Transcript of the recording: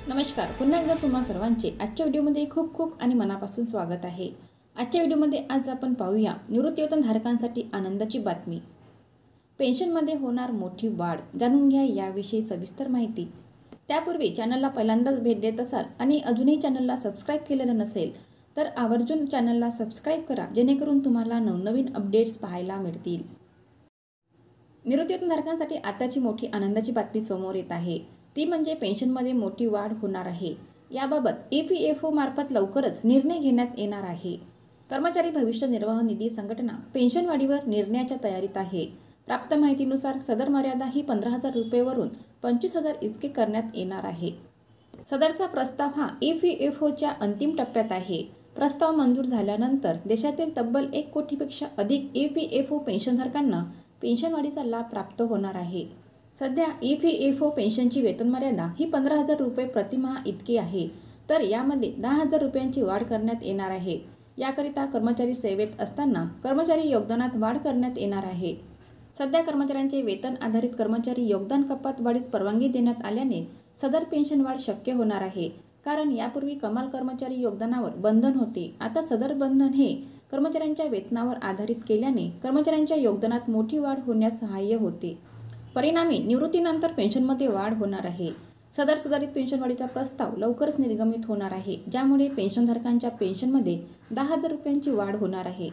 नमस्कार, पुन्हा एकदा तुम्हा सर्वांचे आजच्या व्हिडिओमध्ये खूप खूप आणि मनापासून स्वागत आहे। आजच्या व्हिडिओमध्ये आज आपण पाहूया निवृत्तीवेतन धारकांसाठी आनंदाची बातमी। पेन्शनमध्ये होणार मोठी वाढ, जाणून घ्या याविषयी सविस्तर माहिती। त्यापूर्वी चॅनलला पहिल्यांदाच भेट देत असाल आणि अजूनही चॅनलला सबस्क्राइब केलेलं नसेल तर आवर्जून चॅनलला सबस्क्राइब करा, जेणेकरून तुम्हाला नवनवीन अपडेट्स पाहायला मिळतील। निवृत्तीवेतन धारकांसाठी आताची मोठी आनंदाची बातमी समोर येत आहे, ती म्हणजे पेन्शनमध्ये मोठी वाढ होणार आहे। याबाबत EPFO मार्फत लवकरच निर्णय घेण्यात येणार आहे। कर्मचारी भविष्य निर्वाह निधी संघटना पेन्शन वाढीवर निर्णयाच्या तयारीत आहे। प्राप्त माहितीनुसार सदर मर्यादा ही 15,000 रुपयेवरून 25,000 इतके करण्यात येणार आहे। सदरचा प्रस्ताव हा EPFOच्या अंतिम टप्प्यात आहे। प्रस्ताव मंजूर झाल्यानंतर देशातील तब्बल 1 कोटीपेक्षा अधिक EPFO पेन्शनधारकांना पेन्शन वाढीचा लाभ प्राप्त होणार आहे। सध्या EPFO पेन्शनची वेतन मर्यादा ही 15,000 रुपये प्रतिमाह इतकी आहे, तर यामध्ये 10,000 रुपयांची वाढ करण्यात येणार आहे। याकरिता कर्मचारी सेवेत असताना कर्मचारी योगदानात वाढ करण्यात येणार आहे। सध्या कर्मचाऱ्यांचे वेतन आधारित कर्मचारी योगदान कपात वाढीस परवानगी देण्यात आल्याने सदर पेन्शन वाढ शक्य होणार आहे, कारण यापूर्वी कमाल कर्मचारी योगदानावर बंधन होते। आता सदर बंधन हे कर्मचाऱ्यांच्या वेतनावर आधारित केल्याने कर्मचाऱ्यांच्या योगदानात मोठी वाढ होण्यास सहाय्य होते। परिणामी निवृत्तीनंतर पेन्शनमध्ये वाढ होणार आहे। सदर सुधारित पेन्शन वाढीचा प्रस्ताव लवकरच निर्गमित होणार आहे, ज्यामुळे पेन्शनधारकांच्या पेन्शनमध्ये 10,000 रुपयांची वाढ होणार आहे।